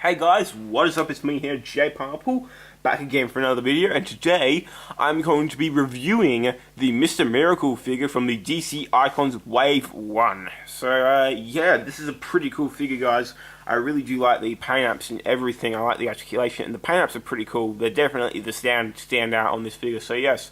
Hey guys, what is up? It's me here, Jay Pineapple, back again for another video, and today I'm going to be reviewing the Mr. Miracle figure from the DC Icons Wave 1. So, yeah, this is a pretty cool figure, guys. I really do like the paint apps and everything. I like the articulation, and the paint apps are pretty cool. They're definitely the standout on this figure, so yes.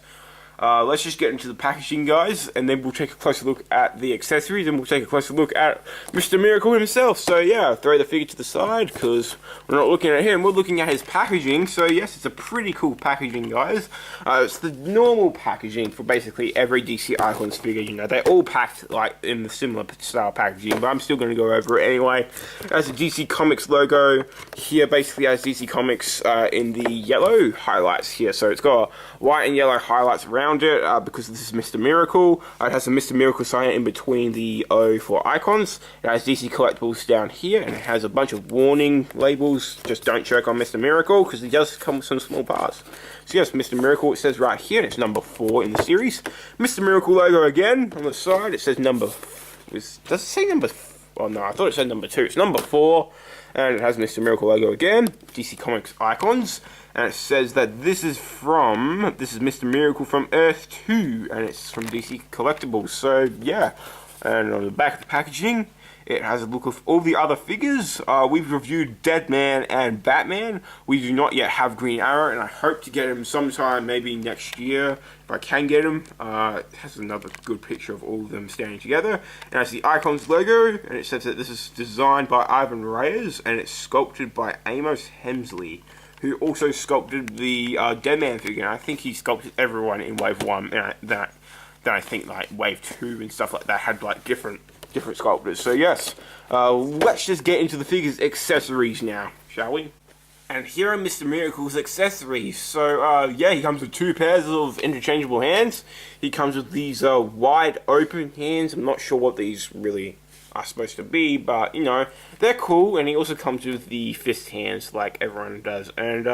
Let's just get into the packaging, guys, and then we'll take a closer look at the accessories, and we'll take a closer look at Mr. Miracle himself. So yeah, throw the figure to the side, because we're not looking at him, we're looking at his packaging. So yes, it's a pretty cool packaging, guys. It's the normal packaging for basically every DC Icons figure. You know, they're all packed like in the similar style packaging, but I'm still going to go over it anyway. As a DC Comics logo here, basically as DC Comics in the yellow highlights here. So it's got white and yellow highlights around it because this is Mr. Miracle. It has a Mr. Miracle sign in between the O for Icons. It has DC Collectibles down here, and it has a bunch of warning labels. Just don't choke on Mr. Miracle, because he does come with some small parts. So yes, Mr. Miracle, it says right here, and it's number 4 in the series. Mr. Miracle logo again on the side. It says does it say number? Oh no, I thought it said number 2. It's number 4, and it has Mr. Miracle logo again. DC Comics Icons. And it says that this is Mr. Miracle from Earth 2, and it's from DC Collectibles. So yeah, and on the back of the packaging, it has a look of all the other figures. We've reviewed Deadman and Batman. We do not yet have Green Arrow, and I hope to get him sometime, maybe next year, if I can get him. It has another good picture of all of them standing together. And it has the Icons logo, and it says that this is designed by Ivan Reyes, and it's sculpted by Amos Hemsley, who also sculpted the Deadman figure. And I think he sculpted everyone in Wave 1, and then I think like Wave 2 and stuff like that had like different sculptors. So yes, let's just get into the figure's accessories now, shall we? And here are Mr. Miracle's accessories. So yeah, he comes with 2 pairs of interchangeable hands. He comes with these wide open hands. I'm not sure what these really are supposed to be, but you know, they're cool. And he also comes with the fist hands like everyone does. And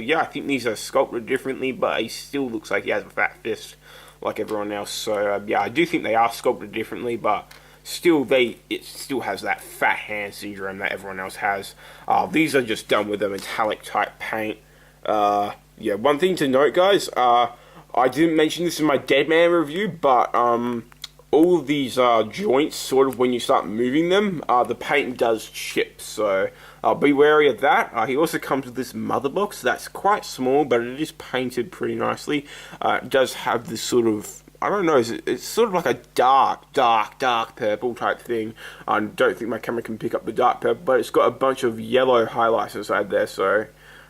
yeah, I think these are sculpted differently, but he still looks like he has a fat fist like everyone else. So yeah, I do think they are sculpted differently, but still it still has that fat hand syndrome that everyone else has. These are just done with a metallic type paint. Yeah, one thing to note, guys, I didn't mention this in my Deadman review, but all of these joints, sort of when you start moving them, the paint does chip, so be wary of that. He also comes with this mother box that's quite small, but it is painted pretty nicely. It does have this sort of, I don't know, it's sort of like a dark purple type thing. I don't think my camera can pick up the dark purple, but it's got a bunch of yellow highlights inside there, so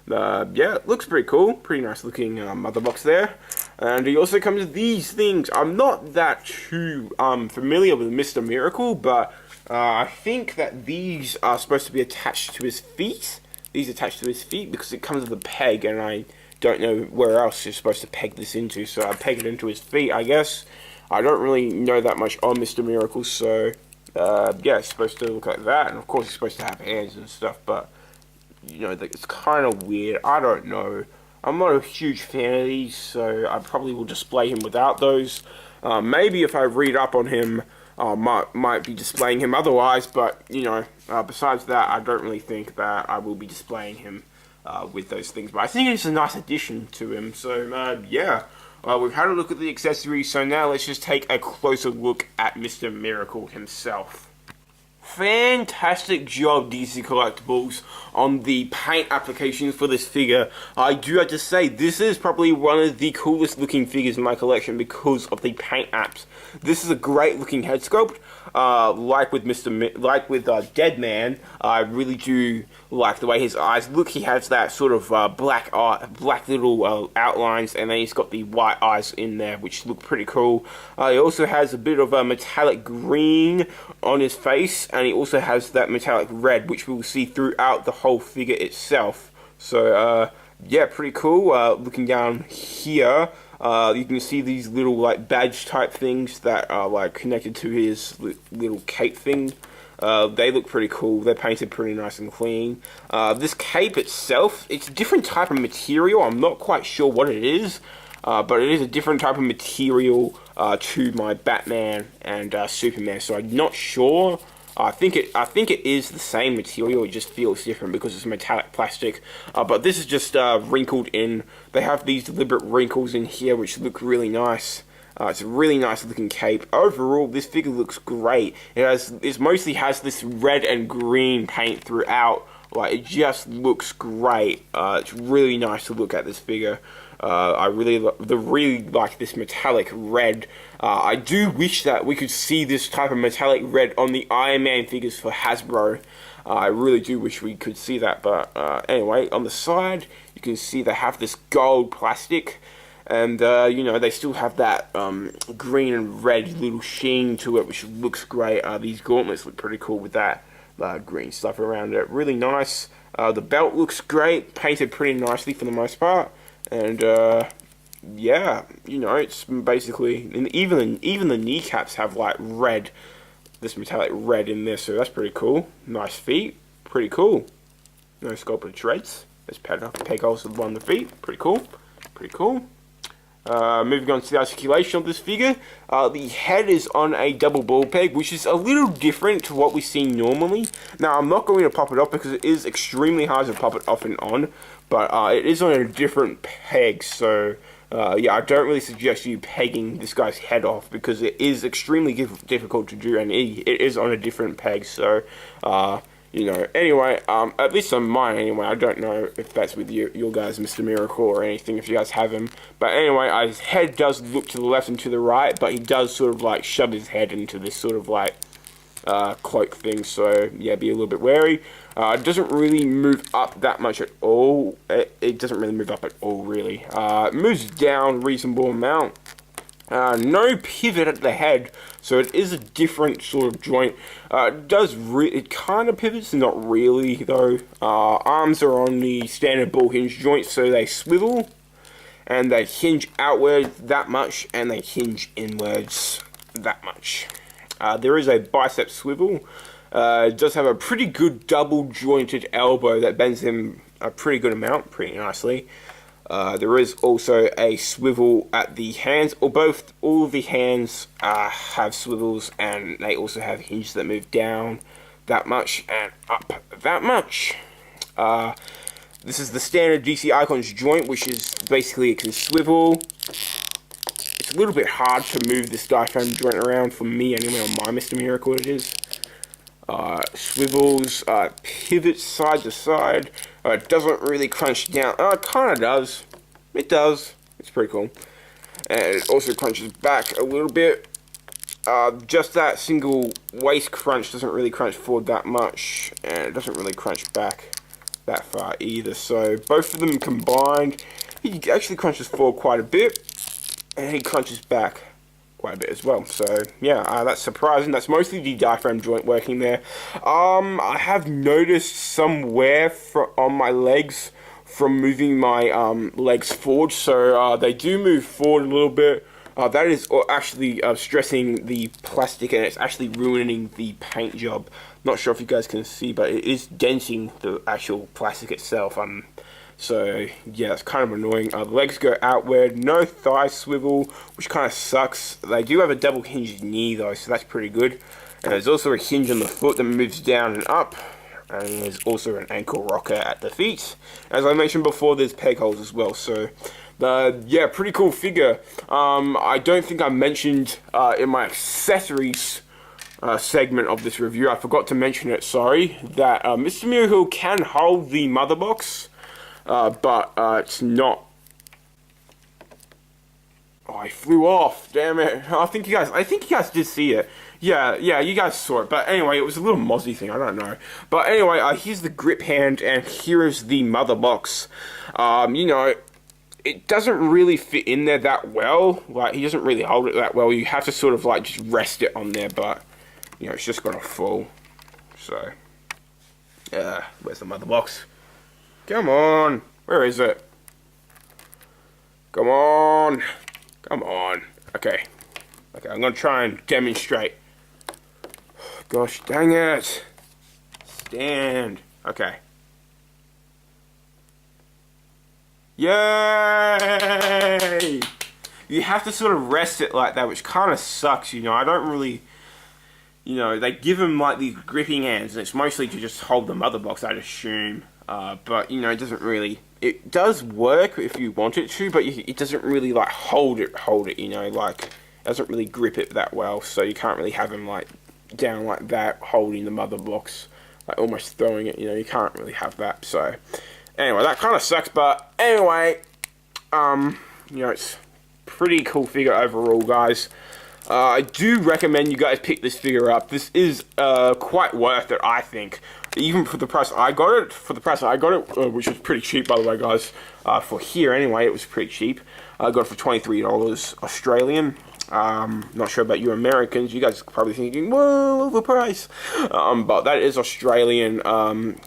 yeah, it looks pretty cool. Pretty nice looking mother box there. And he also comes with these things. I'm not that too familiar with Mr. Miracle, but I think that these are supposed to be attached to his feet. These are attached to his feet because it comes with a peg, and I don't know where else you're supposed to peg this into, so I peg it into his feet, I guess. I don't really know that much on Mr. Miracle, so yeah, it's supposed to look like that, and of course he's supposed to have hands and stuff, but you know, it's kind of weird. I don't know. I'm not a huge fan of these, so I probably will display him without those. Maybe if I read up on him, might be displaying him otherwise, but you know, besides that, I don't really think that I will be displaying him with those things. But I think it's a nice addition to him. So yeah, we've had a look at the accessories, so now let's just take a closer look at Mr. Miracle himself. Fantastic job, DC Collectibles, on the paint applications for this figure. I do have to say, this is probably one of the coolest looking figures in my collection because of the paint apps. This is a great looking head sculpt. Like with Deadman, I really do like the way his eyes look. He has that sort of black little outlines, and then he's got the white eyes in there, which look pretty cool. He also has a bit of a metallic green on his face, and he also has that metallic red, which we'll see throughout the whole figure itself. So yeah, pretty cool. Looking down here, you can see these little like badge type things that are like connected to his little cape thing. They look pretty cool. They're painted pretty nice and clean. This cape itself, it's a different type of material. I'm not quite sure what it is, but it is a different type of material to my Batman and Superman. So I'm not sure I think it is the same material. It just feels different because it's metallic plastic. But this is just wrinkled in. They have these deliberate wrinkles in here, which look really nice. It's a really nice looking cape. Overall, this figure looks great. It mostly has this red and green paint throughout. Like, it just looks great. It's really nice to look at this figure. I really like this metallic red. I do wish that we could see this type of metallic red on the Iron Man figures for Hasbro. I really do wish we could see that, but anyway, on the side, you can see they have this gold plastic, and you know, they still have that green and red little sheen to it, which looks great. These gauntlets look pretty cool with that green stuff around it. Really nice. The belt looks great, painted pretty nicely for the most part. And yeah, you know, it's basically, and even the kneecaps have like red, this metallic red in there, so that's pretty cool. Nice feet, pretty cool. No sculpted treads. There's peg holes along the feet, pretty cool, pretty cool. Moving on to the articulation of this figure, the head is on a double ball peg, which is a little different to what we see normally. Now, I'm not going to pop it off because it is extremely hard to pop it off and on, but it is on a different peg, so yeah, I don't really suggest you pegging this guy's head off because it is extremely difficult to do, and it is on a different peg, so you know, anyway, at least on mine anyway. I don't know if that's with your guys, Mr. Miracle, or anything, if you guys have him. But anyway, his head does look to the left and to the right, but he does sort of like shove his head into this sort of like cloak thing, so yeah, be a little bit wary. It doesn't really move up that much at all. It doesn't really move up at all, really. It moves down a reasonable amount. No pivot at the head, so it is a different sort of joint. It kind of pivots, not really though. Arms are on the standard ball hinge joint, so they swivel, and they hinge outwards that much, and they hinge inwards that much. There is a bicep swivel. It does have a pretty good double jointed elbow that bends him a pretty good amount, pretty nicely. There is also a swivel at the hands, or all of the hands have swivels, and they also have hinges that move down that much and up that much. This is the standard DC Icons joint, which is basically it can swivel. It's a little bit hard to move this diaphragm joint around for me anyway, on my Mr. Miracle it is. Swivels, pivots side to side. It doesn't really crunch down. It kind of does. It does. It's pretty cool. And it also crunches back a little bit. Just that single waist crunch doesn't really crunch forward that much. And it doesn't really crunch back that far either. So both of them combined, he actually crunches forward quite a bit. And he crunches back quite a bit as well. So yeah, that's surprising. That's mostly the diaphragm joint working there. I have noticed some wear on my legs from moving my legs forward, so they do move forward a little bit. That is actually stressing the plastic, and it's actually ruining the paint job. Not sure if you guys can see, but it is denting the actual plastic itself. So yeah, it's kind of annoying. The legs go outward, no thigh swivel, which kind of sucks. They do have a double hinged knee though, so that's pretty good. And there's also a hinge on the foot that moves down and up. And there's also an ankle rocker at the feet. As I mentioned before, there's peg holes as well. So yeah, pretty cool figure. I don't think I mentioned in my accessories segment of this review, I forgot to mention it, sorry, that Mr. Miracle can hold the mother box. But it's not. Oh, I flew off. Damn it! I think you guys did see it. Yeah, you guys saw it. But anyway, it was a little mozzie thing. I don't know. But anyway, here's the grip hand, and here is the mother box. You know, it doesn't really fit in there that well. Like, he doesn't really hold it that well. You have to sort of like just rest it on there, but you know, it's just gonna fall. So, where's the mother box? Come on, where is it? Come on, come on. Okay, I'm gonna try and demonstrate. Gosh dang it. Stand. Okay. Yay! You have to sort of rest it like that, which kind of sucks, you know. I don't really you know, they give him like these gripping hands, and it's mostly to just hold the mother box, I'd assume. But you know, it doesn't really. It does work if you want it to, but it doesn't really like hold it. You know, like it doesn't really grip it that well, so you can't really have him like down like that, holding the mother box, like almost throwing it. You know, you can't really have that. So anyway, that kind of sucks. But anyway, you know, it's pretty cool figure overall, guys. I do recommend you guys pick this figure up. This is quite worth it, I think. Even for the price I got it, which was pretty cheap, by the way, guys. For here, anyway, it was pretty cheap. I got it for $23 Australian. Not sure about you Americans. You guys are probably thinking, whoa, overpriced. But that is Australian.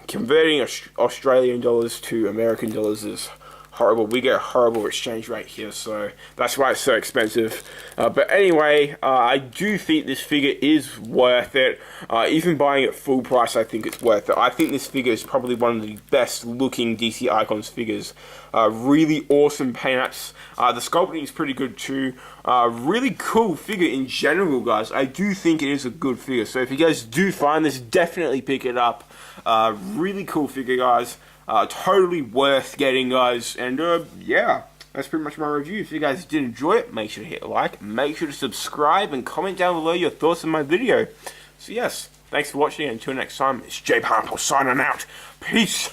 Converting Australian dollars to American dollars is horrible. We get a horrible exchange rate here, so that's why it's so expensive. But anyway, I do think this figure is worth it. Even buying it full price, I think it's worth it. I think this figure is probably one of the best looking DC Icons figures. Really awesome paintouts. The sculpting is pretty good too. Really cool figure in general, guys. I do think it is a good figure. So if you guys do find this, definitely pick it up. Really cool figure, guys. Totally worth getting, guys. And yeah, that's pretty much my review. If you guys did enjoy it, make sure to hit a like, make sure to subscribe, and comment down below your thoughts on my video. So yes, thanks for watching, and until next time, it's Jay Pineapple signing out. Peace.